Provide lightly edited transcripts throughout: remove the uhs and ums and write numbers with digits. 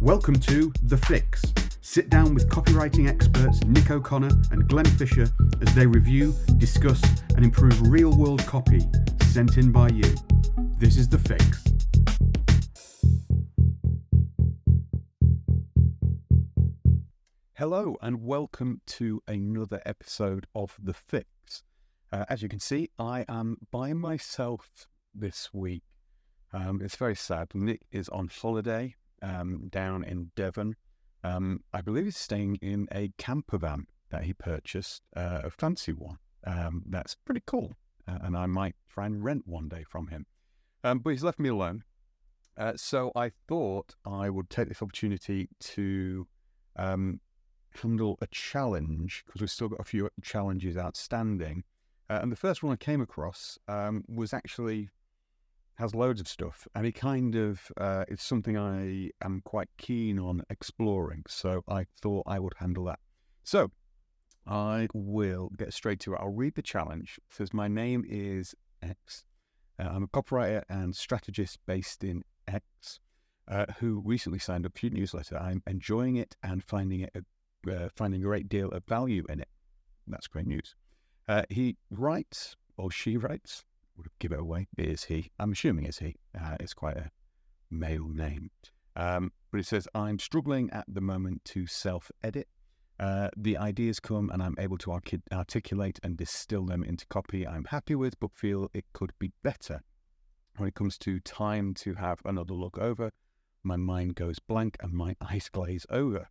Welcome to The Fix. Sit down with copywriting experts Nick O'Connor and Glenn Fisher as they review, discuss, and improve real-world copy sent in by you. This is The Fix. Hello and welcome to another episode of The Fix. As you can see, I am by myself this week. It's very sad. Nick is on holiday down in Devon. I believe he's staying in a camper van that he purchased, a fancy one. That's pretty cool, and I might try and rent one day from him. But he's left me alone. So I thought I would take this opportunity to handle a challenge, because we've still got a few challenges outstanding. And the first one I came across was actually has loads of stuff, and it kind of it's something I am quite keen on exploring, so I thought I would handle that. So I will get straight to it. I'll read the challenge. It says, my name is X. I'm a copywriter and strategist based in X, who recently signed up to your newsletter. I'm enjoying it and finding a great deal of value in it. That's great news. He writes, or she writes, would give it away. It is he. I'm assuming it's he. It's quite a male name. But it says, I'm struggling at the moment to self-edit. The ideas come and I'm able to articulate and distill them into copy I'm happy with, but feel it could be better. When it comes to time to have another look over, my mind goes blank and my eyes glaze over.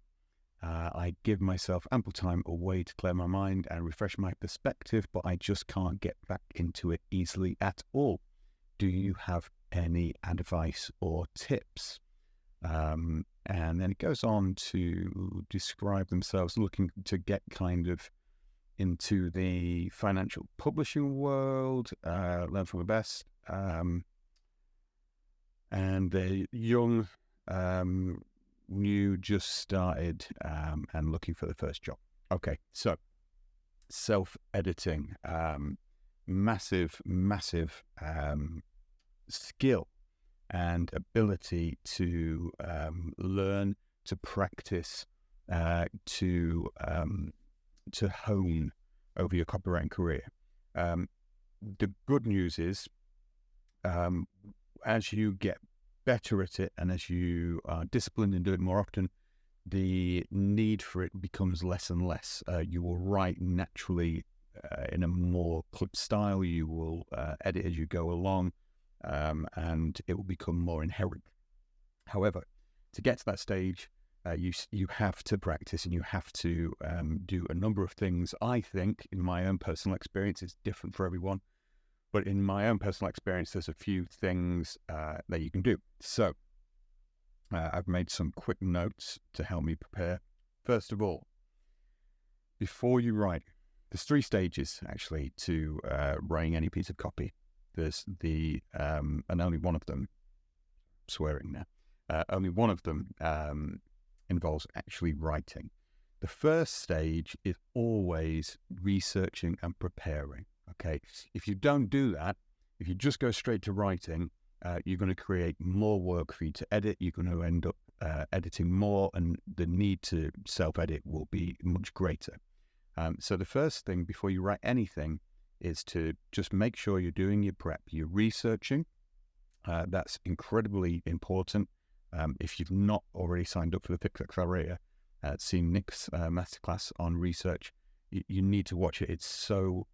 I give myself ample time away to clear my mind and refresh my perspective, but I just can't get back into it easily at all. Do you have any advice or tips? And then it goes on to describe themselves looking to get kind of into the financial publishing world, learn from the best, and they're young, new, just started, and looking for the first job. Okay, so self-editing, massive skill and ability to learn, to practice, to hone over your copywriting career. The good news is, as you get better at it, and as you are disciplined and do it more often, the need for it becomes less and less. You will write naturally in a more clipped style. You will edit as you go along, and it will become more inherent. However, to get to that stage, you have to practice, and you have to do a number of things. I think, in my own personal experience, it's different for everyone. But in my own personal experience, there's a few things that you can do. So I've made some quick notes to help me prepare. First of all, before you write, there's 3 stages actually to writing any piece of copy. There's the, and only one of them, swearing now, only one of them involves actually writing. The first stage is always researching and preparing. Okay, if you don't do that, if you just go straight to writing, you're going to create more work for you to edit. You're going to end up editing more, and the need to self-edit will be much greater. So the first thing before you write anything is to just make sure you're doing your prep, you're researching. That's incredibly important. If you've not already signed up for the Fix Accelerator, seen Nick's masterclass on research, you need to watch it. It's so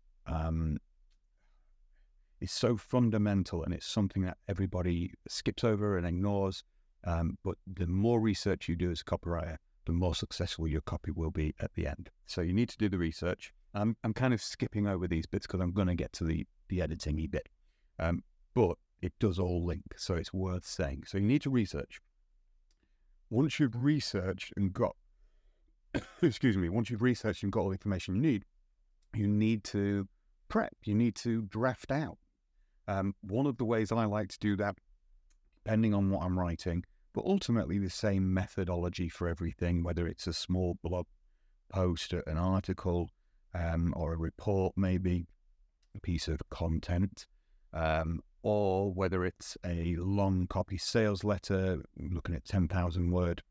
fundamental, and it's something that everybody skips over and ignores. But the more research you do as a copywriter, the more successful your copy will be at the end. So you need to do the research. I'm kind of skipping over these bits because I'm going to get to the editing bit. But it does all link, so it's worth saying. So you need to research. Once you've researched and got, once you've researched and got all the information you need to prep, you need to draft out. One of the ways I like to do that, depending on what I'm writing, but ultimately the same methodology for everything, whether it's a small blog post, an article, or a report, maybe a piece of content, or whether it's a long copy sales letter, looking at 10,000 word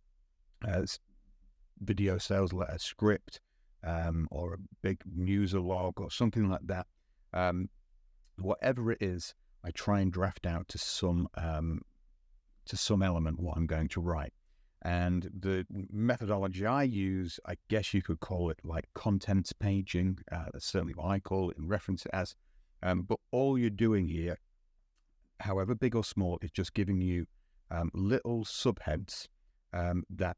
video sales letter script, or a big user log or something like that. Whatever it is, I try and draft out to some element what I'm going to write. And the methodology I use, I guess you could call it like contents paging. That's certainly what I call it and reference it as. But all you're doing here, however big or small, is just giving you little subheads that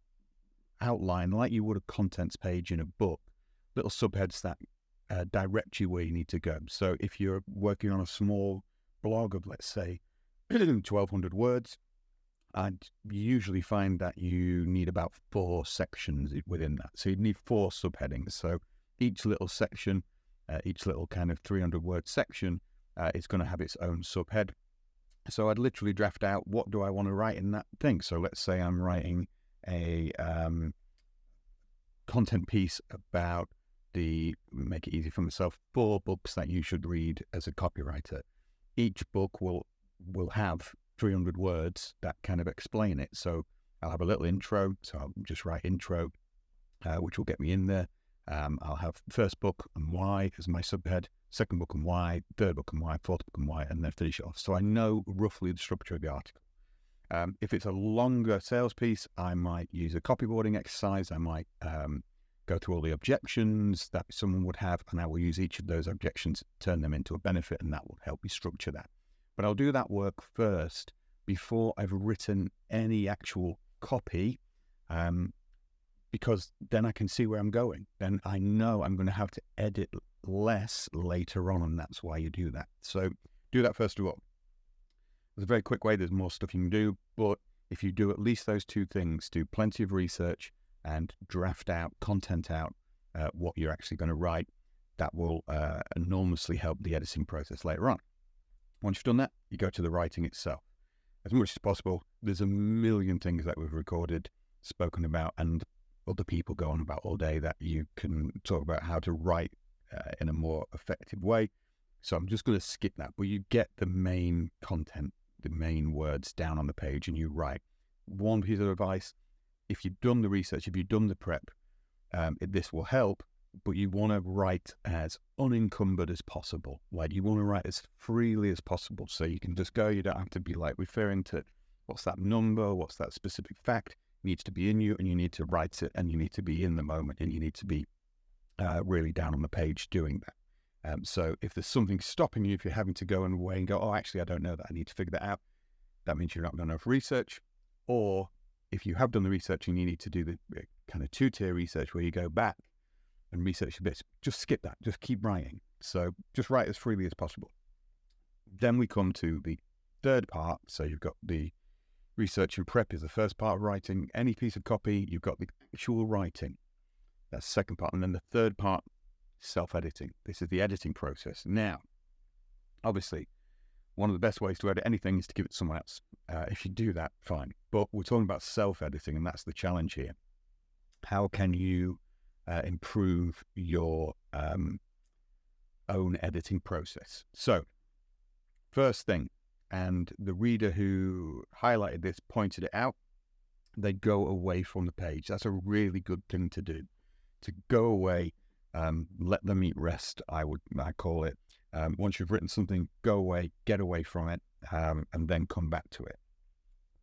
outline, like you would a contents page in a book, little subheads that direct you where you need to go. So if you're working on a small blog of, let's say, 1,200 words, I'd usually find that you need about 4 sections within that. So you'd need 4 subheadings. So each little section, each little kind of 300-word section is going to have its own subhead. So I'd literally draft out, what do I want to write in that thing? So let's say I'm writing a content piece about make it easy for myself, 4 books that you should read as a copywriter. Each book will have 300 words that kind of explain it. So I'll have a little intro, so I'll just write intro, which will get me in there. I'll have first book and why as my subhead, second book and why, third book and why, fourth book and why, and then finish it off. So I know roughly the structure of the article. If it's a longer sales piece, I might use a copywriting exercise. I might go through all the objections that someone would have, and I will use each of those objections, turn them into a benefit, and that will help me structure that. But I'll do that work first before I've written any actual copy, because then I can see where I'm going. Then I know I'm going to have to edit less later on, and that's why you do that. So do that first of all. There's a very quick way. There's more stuff you can do, but if you do at least those 2 things, do plenty of research and draft out, content out what you're actually going to write, that will enormously help the editing process later on. Once you've done that, you go to the writing itself. As much as possible, there's a million things that we've recorded, spoken about, and other people go on about all day that you can talk about how to write in a more effective way. So I'm just going to skip that, but you get the main content, the main words down on the page, and you write. One piece of advice: if you've done the research, if you've done the prep, this will help, but you want to write as unencumbered as possible. Like, you want to write as freely as possible, so you can just go. You don't have to be like referring to what's that number, what's that specific fact. It needs to be in you, and you need to write it, and you need to be in the moment, and you need to be really down on the page doing that. So if there's something stopping you, if you're having to go away and go, oh, actually, I don't know that, I need to figure that out, that means you're not done enough research. Or if you have done the research and you need to do the kind of 2-tier research where you go back and research a bit, just skip that. Just keep writing. So just write as freely as possible. Then we come to the third part. So you've got the research and prep is the first part of writing any piece of copy. You've got the actual writing. That's the second part. And then the third part, self-editing. This is the editing process. Now, obviously, one of the best ways to edit anything is to give it to someone else. If you do that, fine. But we're talking about self-editing, and that's the challenge here. How can you improve your own editing process? So, first thing, and the reader who highlighted this pointed it out, they go away from the page. That's a really good thing to do. To go away, let them eat rest, I call it. Once you've written something, go away, get away from it, and then come back to it.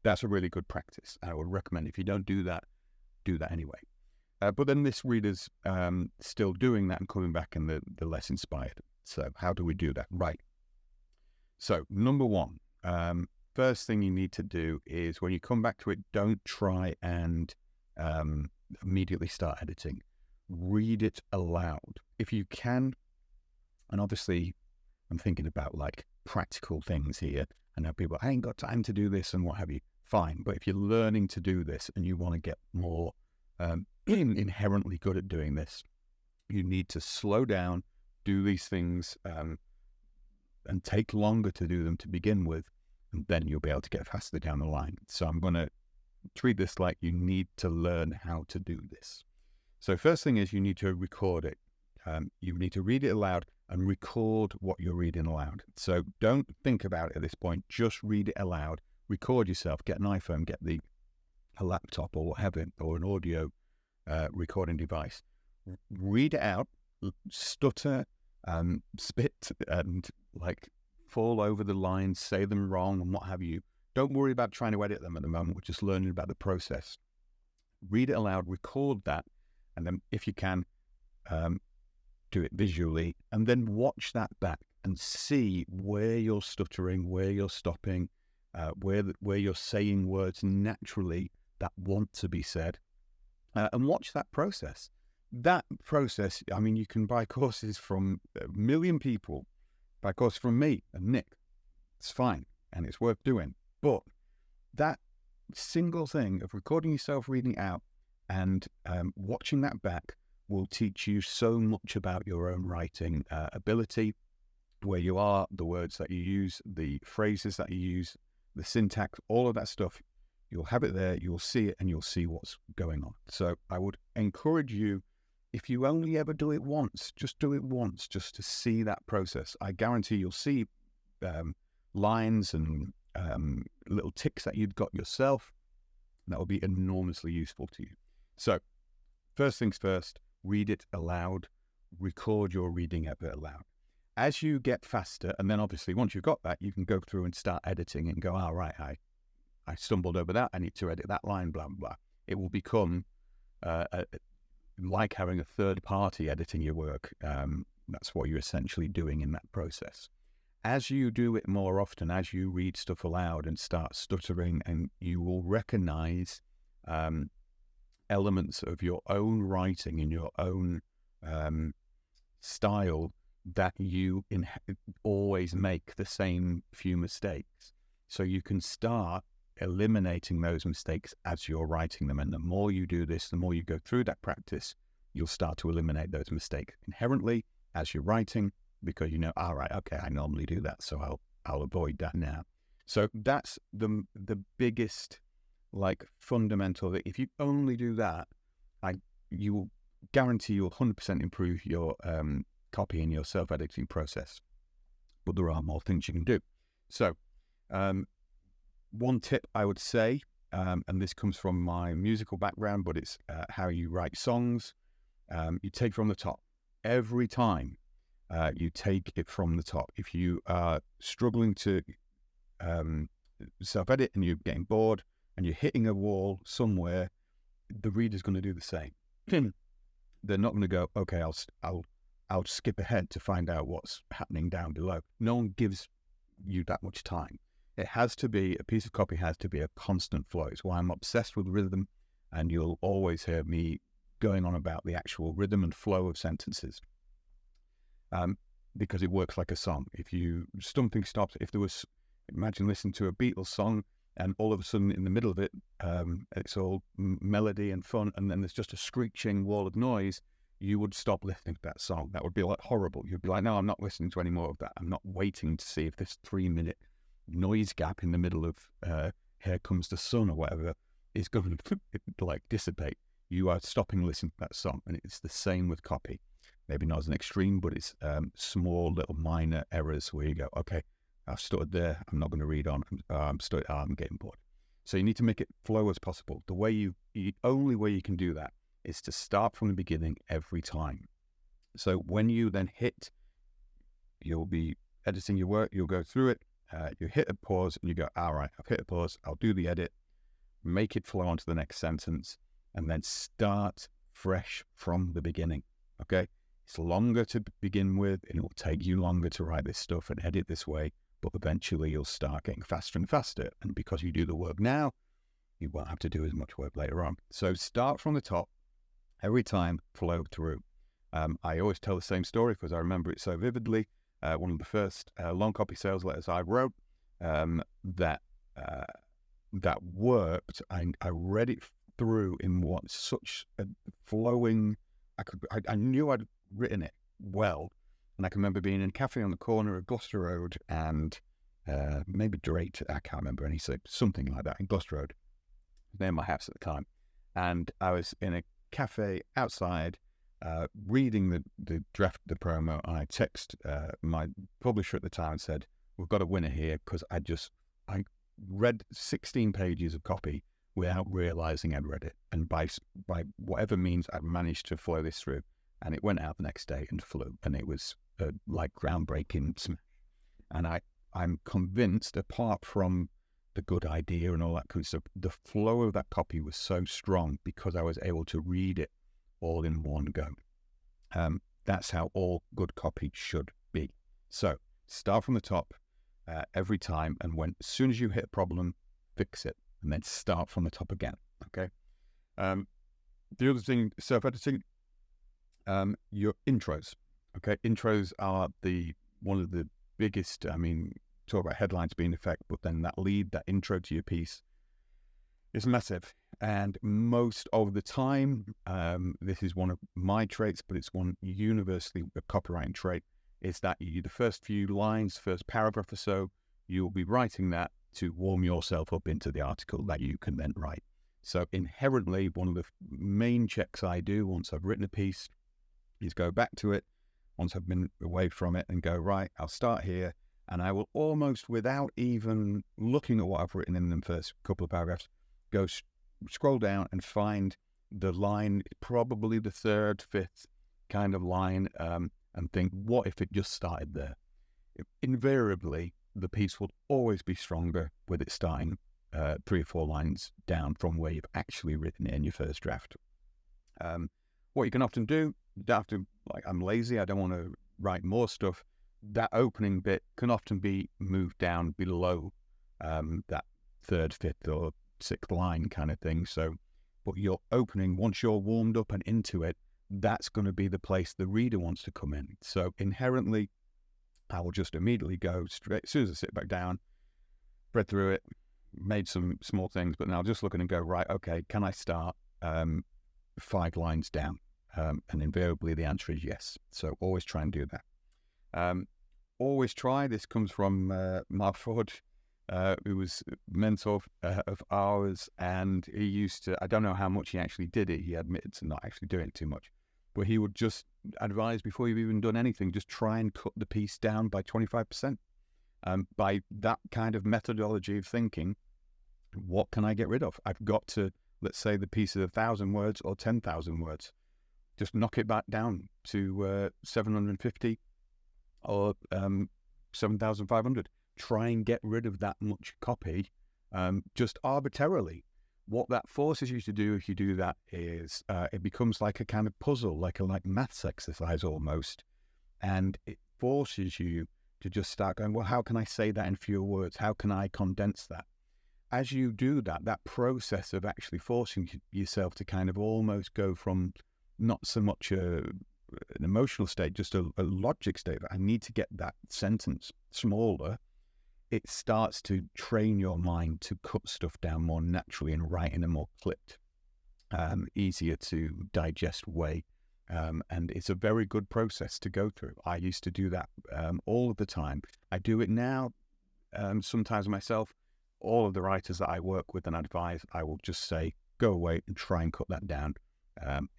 That's a really good practice. I would recommend, if you don't do that anyway. But then this reader's still doing that and coming back, and they're less inspired. So how do we do that? Right. So number 1, first thing you need to do is when you come back to it, don't try and immediately start editing. Read it aloud if you can. And obviously, I'm thinking about like practical things here. I know people, I ain't got time to do this and what have you. Fine. But if you're learning to do this and you want to get more inherently good at doing this, you need to slow down, do these things, and take longer to do them to begin with, and then you'll be able to get faster down the line. So I'm going to treat this like you need to learn how to do this. So first thing is you need to record it. You need to read it aloud and record what you're reading aloud. So don't think about it at this point, just read it aloud, record yourself, get an iPhone, get the a laptop or what have you, or an audio recording device. Read it out, stutter, spit, and like fall over the lines, say them wrong and what have you. Don't worry about trying to edit them at the moment. We're just learning about the process. Read it aloud, record that, and then if you can, do it visually, and then watch that back and see where you're stuttering, where you're stopping, where you're saying words naturally that want to be said, and watch that process. That process, I mean, you can buy courses from a million people, buy courses from me and Nick. It's fine, and it's worth doing. But that single thing of recording yourself reading out and watching that back will teach you so much about your own writing ability, where you are, the words that you use, the phrases that you use, the syntax, all of that stuff. You'll have it there, you'll see it, and you'll see what's going on. So I would encourage you, if you only ever do it once, just do it once, just to see that process. I guarantee you'll see lines and little ticks that you've got yourself. That will be enormously useful to you. So first things first, read it aloud, record your reading of it aloud. As you get faster, and then obviously once you've got that, you can go through and start editing and go, all right, I stumbled over that, I need to edit that line, blah, blah, blah. It will become like having a third party editing your work. That's what you're essentially doing in that process. As you do it more often, as you read stuff aloud and start stuttering, and you will recognize elements of your own writing and your own style that you always make the same few mistakes. So you can start eliminating those mistakes as you're writing them. And the more you do this, the more you go through that practice, you'll start to eliminate those mistakes inherently as you're writing, because you know, all right, okay, I normally do that, so I'll avoid that now. So that's the biggest, like, fundamental. If you only do that, you will guarantee you'll 100% improve your copy and your self-editing process. But there are more things you can do. So one tip I would say, and this comes from my musical background, but it's how you write songs. You take from the top. Every time you take it from the top. If you are struggling to self-edit and you're getting bored and you're hitting a wall somewhere, the reader's going to do the same. They're not going to go, okay, I'll skip ahead to find out what's happening down below. No one gives you that much time. It has to be, a piece of copy has to be a constant flow. It's why I'm obsessed with rhythm, and you'll always hear me going on about the actual rhythm and flow of sentences. Because it works like a song. If something stops, if there was, imagine listening to a Beatles song and all of a sudden in the middle of it, it's all melody and fun, and then there's just a screeching wall of noise, you would stop listening to that song. That would be like horrible. You'd be like, no, I'm not listening to any more of that. I'm not waiting to see if this 3-minute noise gap in the middle of Here Comes the Sun or whatever is going to like dissipate. You are stopping listening to that song, and it's the same with copy. Maybe not as an extreme, but it's small little minor errors where you go, okay, I've stuttered there, I'm not going to read on, I'm getting bored. So you need to make it flow as possible. The only way you can do that is to start from the beginning every time. So when you then you'll be editing your work, you'll go through it, you hit a pause and you go, all right, I've hit a pause, I'll do the edit, make it flow onto the next sentence, and then start fresh from the beginning, okay? It's longer to begin with, and it will take you longer to write this stuff and edit this way, but eventually you'll start getting faster and faster. And because you do the work now, you won't have to do as much work later on. So start from the top, every time, flow through. I always tell the same story because I remember it so vividly. One of the first long copy sales letters I wrote that worked. I read it through in such a flowing. I knew I'd written it well, and I can remember being in a cafe on the corner of Gloucester Road and maybe Drayton, I can't remember something like that in Gloucester Road, near my house at the time, and I was in a cafe outside reading the draft, the promo, and I text my publisher at the time and said, we've got a winner here, because I read 16 pages of copy without realizing I'd read it. And by whatever means, I managed to flow this through, and it went out the next day and flew, and it was like groundbreaking smash. And I'm convinced, apart from the good idea and all that kind of stuff, the flow of that copy was so strong because I was able to read it all in one go. That's how all good copy should be. So start from the top every time, and as soon as you hit a problem, fix it, and then start from the top again. Okay. The other thing, self-editing, your intros. Okay, intros are one of the biggest. I mean, talk about headlines being effect, but then that intro to your piece is massive. And most of the time, this is one of my traits, but it's one universally a copywriting trait, is that the first few lines, first paragraph or so, you'll be writing that to warm yourself up into the article that you can then write. So inherently, one of the main checks I do once I've written a piece is go back to it once I've been away from it and go, right, I'll start here. And I will almost, without even looking at what I've written in the first couple of paragraphs, go scroll down and find the line, probably the third, fifth kind of line, and think, what if it just started there? Invariably, the piece will always be stronger with it starting 3 or 4 lines down from where you've actually written it in your first draft. What you can often do, you don't have to, like, I'm lazy, I don't want to write more stuff. That opening bit can often be moved down below that third, fifth, or sixth line kind of thing. So, but your opening, once you're warmed up and into it, that's going to be the place the reader wants to come in. So inherently, I will just immediately go straight, as soon as I sit back down, read through it, made some small things, but now just looking and go, right, okay, can I start 5 lines down? And invariably the answer is yes. So always try and do that. Always try, this comes from Mark Ford, who was a mentor of ours, and he used to, I don't know how much he actually did it, he admitted to not actually doing it too much, but he would just advise, before you've even done anything, just try and cut the piece down by 25%. By that kind of methodology of thinking, what can I get rid of? I've got to, let's say the piece is 1,000 words or 10,000 words. Just knock it back down to 750 or 7,500. Try and get rid of that much copy just arbitrarily. What that forces you to do if you do that is it becomes like a kind of puzzle, like a maths exercise almost. And it forces you to just start going, well, how can I say that in fewer words? How can I condense that? As you do that, that process of actually forcing yourself to kind of almost go from not so much an emotional state, just a logic state, I need to get that sentence smaller, it starts to train your mind to cut stuff down more naturally and write in a more clipped, easier to digest way. And it's a very good process to go through. I used to do that all of the time. I do it now sometimes myself. All of the writers that I work with and advise, I will just say, go away and try and cut that down.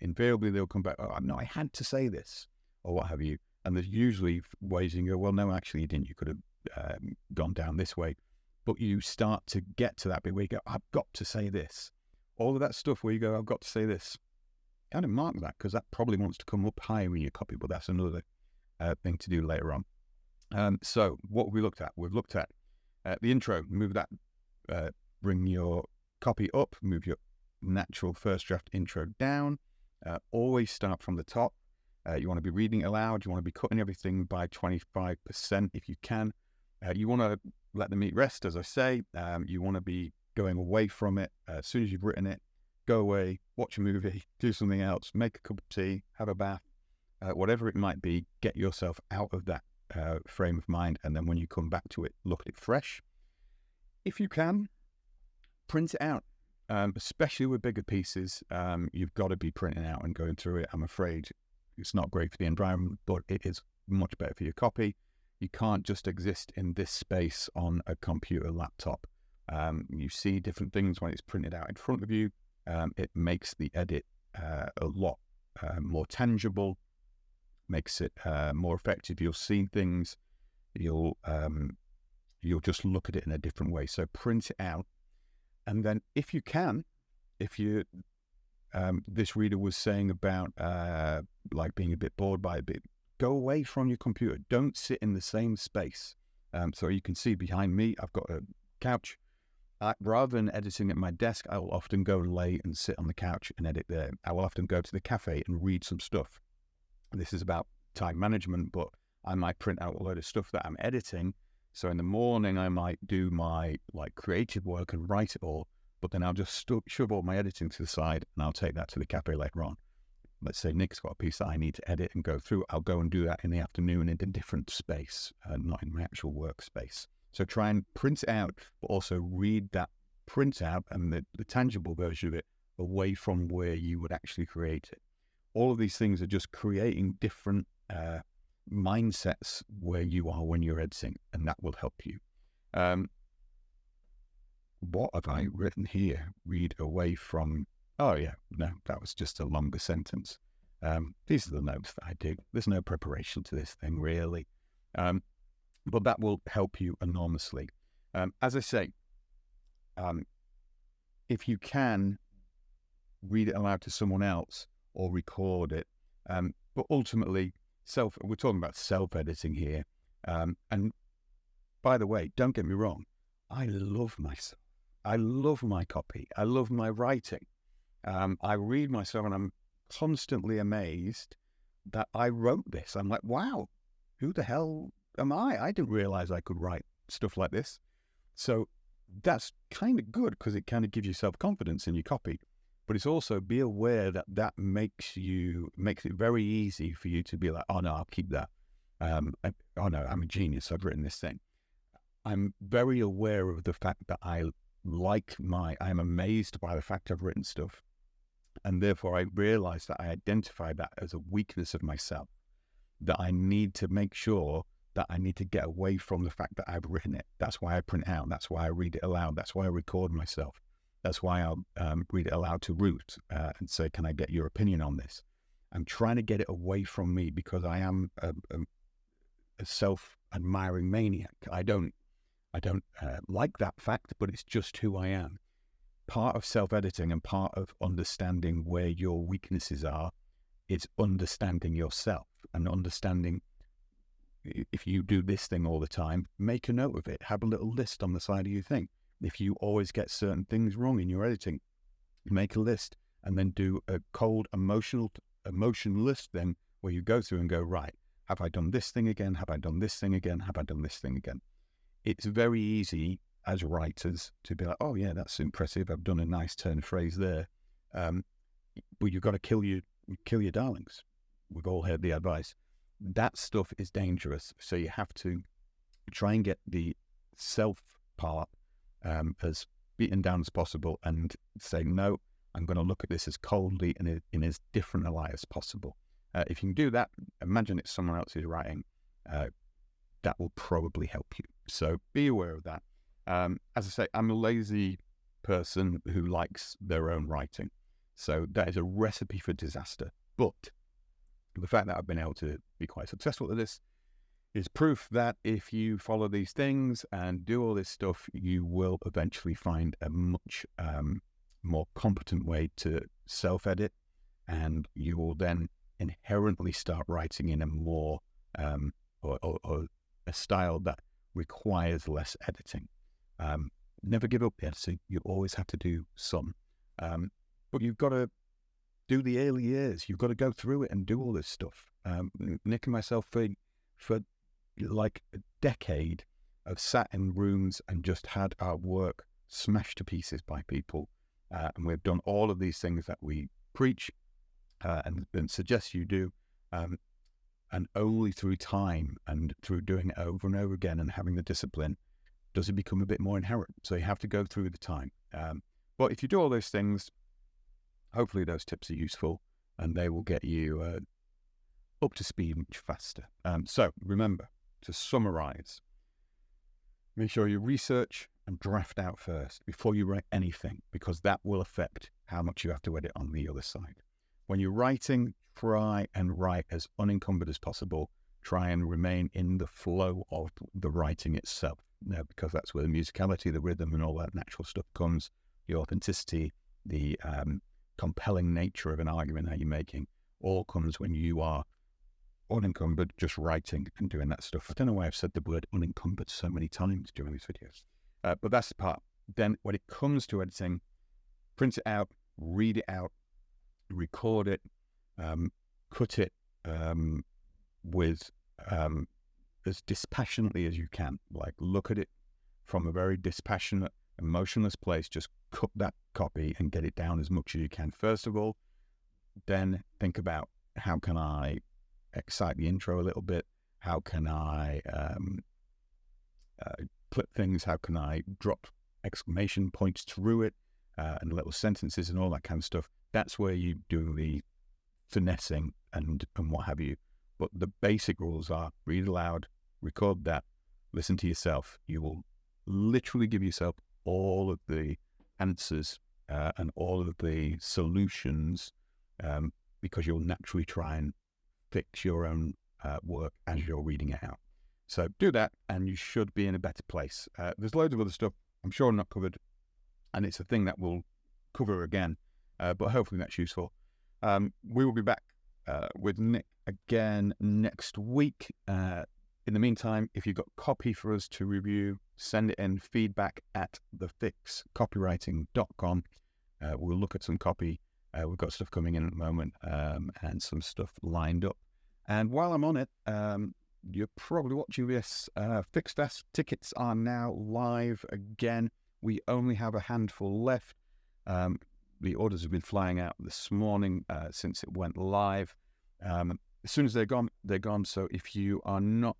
Invariably, they'll come back, oh, no, I had to say this, or what have you. And there's usually ways you can go, well, no, actually you didn't. You could have gone down this way. But you start to get to that bit where you go, I've got to say this. All of that stuff where you go, I've got to say this. Kind of mark that, because that probably wants to come up higher in your copy, but that's another thing to do later on. So what have we looked at? We've looked at the intro, move that, bring your copy up, move your natural first draft intro down. Always start from the top. You want to be reading aloud. You want to be cutting everything by 25% if you can. You want to let the meat rest, as I say. You want to be going away from it. As soon as you've written it, go away, watch a movie, do something else, make a cup of tea, have a bath, whatever it might be, get yourself out of that frame of mind. And then when you come back to it, look at it fresh. If you can, print it out. Especially with bigger pieces, you've got to be printing out and going through it. I'm afraid it's not great for the environment, but it is much better for your copy. You can't just exist in this space on a computer laptop. You see different things when it's printed out in front of you. It makes the edit a lot more tangible, makes it more effective. You'll see things, you'll just look at it in a different way. So print it out. And then if you can, if you, this reader was saying about like being a bit bored by a bit, go away from your computer. Don't sit in the same space. So you can see behind me, I've got a couch. Rather than editing at my desk, I will often go and lay and sit on the couch and edit there. I will often go to the cafe and read some stuff. This is about time management, but I might print out a load of stuff that I'm editing. So in the morning, I might do my like creative work and write it all, but then I'll just shove all my editing to the side and I'll take that to the cafe later on. Let's say Nick's got a piece that I need to edit and go through. I'll go and do that in the afternoon in a different space, not in my actual workspace. So try and print it out, but also read that print out and the tangible version of it away from where you would actually create it. All of these things are just creating different mindsets where you are when you're editing, and that will help you. What have I written here? Read away from... Oh, yeah, no, that was just a longer sentence. These are the notes that I do. There's no preparation to this thing, really. But that will help you enormously. As I say, if you can, read it aloud to someone else or record it. But ultimately, we're talking about self-editing here. And by the way, don't get me wrong, I love myself. I love my copy. I love my writing. I read myself and I'm constantly amazed that I wrote this. I'm like, wow, who the hell am I? I didn't realize I could write stuff like this. So that's kind of good because it kind of gives you self-confidence in your copy. But it's also be aware that makes it very easy for you to be like, oh no, I'll keep that. Oh no, I'm a genius. I've written this thing. I'm very aware of the fact that I'm amazed by the fact I've written stuff. And therefore I realize that I identify that as a weakness of myself, that I need to make sure that I need to get away from the fact that I've written it. That's why I print out. That's why I read it aloud. That's why I record myself. That's why I'll read it aloud to Ruth and say, can I get your opinion on this? I'm trying to get it away from me because I am a self-admiring maniac. I don't like that fact, but it's just who I am. Part of self-editing and part of understanding where your weaknesses are is understanding yourself and understanding if you do this thing all the time, make a note of it. Have a little list on the side of your thing. If you always get certain things wrong in your editing, make a list and then do a cold emotion list then where you go through and go, right, have I done this thing again? Have I done this thing again? Have I done this thing again? It's very easy as writers to be like, oh yeah, that's impressive. I've done a nice turn of phrase there. But you've got to kill your darlings. We've all heard the advice. That stuff is dangerous. So you have to try and get the self part as beaten down as possible and say, no, I'm going to look at this as coldly and in as different a light as possible. If you can do that, imagine it's someone else's writing. That will probably help you. So be aware of that. As I say, I'm a lazy person who likes their own writing. So that is a recipe for disaster. But the fact that I've been able to be quite successful at this is proof that if you follow these things and do all this stuff, you will eventually find a much more competent way to self-edit, and you will then inherently start writing in a more or a style that requires less editing. Never give up editing. You always have to do some. But you've got to do the early years. You've got to go through it and do all this stuff. Nick and myself, for like a decade, have sat in rooms and just had our work smashed to pieces by people. And we've done all of these things that we preach and suggest you do. And only through time and through doing it over and over again and having the discipline does it become a bit more inherent. So you have to go through the time. But if you do all those things, hopefully those tips are useful and they will get you up to speed much faster. So remember, to summarize, make sure you research and draft out first before you write anything, because that will affect how much you have to edit on the other side. When you're writing, try and write as unencumbered as possible. Try and remain in the flow of the writing itself, because that's where the musicality, the rhythm and all that natural stuff comes. the authenticity, the compelling nature of an argument that you're making, all comes when you are unencumbered, just writing and doing that stuff. I don't know why I've said the word unencumbered so many times during these videos, but that's the part. Then when it comes to editing, print it out, read it out, record it, cut it with as dispassionately as you can. Like, look at it from a very dispassionate, emotionless place. Just cut that copy and get it down as much as you can first of all. Then think about, how can I excite the intro a little bit? How can I clip things? How can I drop exclamation points through it and little sentences and all that kind of stuff? That's where you do the finessing and what have you. But the basic rules are: read aloud, record that, listen to yourself. You will literally give yourself all of the answers and all of the solutions because you'll naturally try and fix your own work as you're reading it out. So do that and you should be in a better place. There's loads of other stuff I'm sure not covered, and it's a thing that we'll cover again, but hopefully that's useful. We will be back with Nick again next week. In the meantime, if you've got copy for us to review, send it in, feedback@thefixcopywriting.com. We'll look at some copy. We've got stuff coming in at the moment and some stuff lined up. And while I'm on it, you're probably watching this. FixFest tickets are now live again. We only have a handful left. The orders have been flying out this morning since it went live. As soon as they're gone, they're gone. So if you are not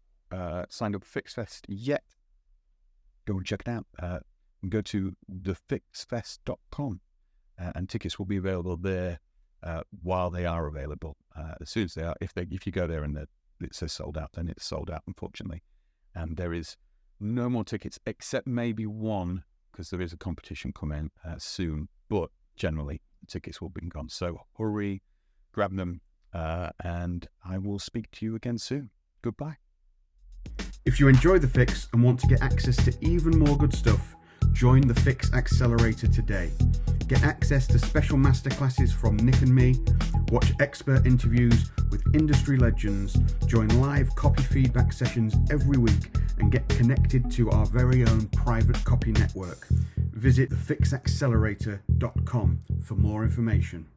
signed up for FixFest yet, go and check it out. Go to thefixfest.com and tickets will be available there while they are available. As soon as they are, if you go there and it says sold out, then it's sold out, unfortunately. And there is no more tickets except maybe one, because there is a competition coming soon. But generally, tickets will be gone. So hurry, grab them, and I will speak to you again soon. Goodbye. If you enjoy The Fix and want to get access to even more good stuff, join the Fix Accelerator today. Get access to special masterclasses from Nick and me, watch expert interviews with industry legends, join live copy feedback sessions every week, and get connected to our very own private copy network. Visit thefixaccelerator.com for more information.